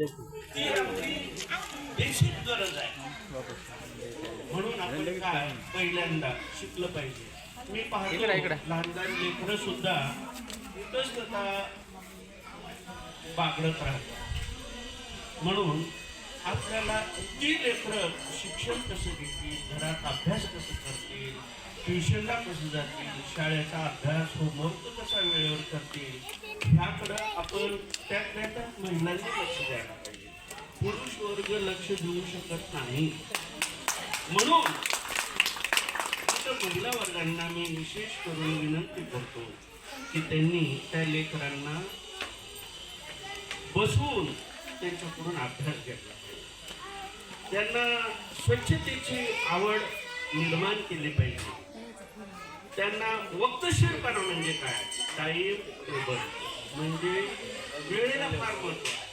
ती आपली बेसिक गरज आहे. म्हणून आपण काय पहिल्यांदा शिकलं पाहिजे. मी पाहतो लहान लहान लेकरं सुद्धा इतस्ततः बागडत राहतात. म्हणून आपल्याला ती लेकरं शिक्षण कसं घेतील, घरात अभ्यास कसं करतील, ट्युशनला कसं जातील, शाळेचा अभ्यास होमवर्क कसा वेळेवर करतील, ह्याकडं आपण त्यात महिलांनी लक्ष द्यायला पाहिजे. पुरुष वर्ग लक्ष देऊ शकत नाही. म्हणून महिला वर्गांना मी विशेष करून विनंती करतो की त्यांनी त्या लेकरांना बसवून त्यांच्याकडून अभ्यास घेतला. त्यांना स्वच्छतेची आवड निर्माण केली पाहिजे. त्यांना वक्तशीरपणा म्हणजे काय, टाईम टेबल म्हणजे वेळेला फार महत्त्व.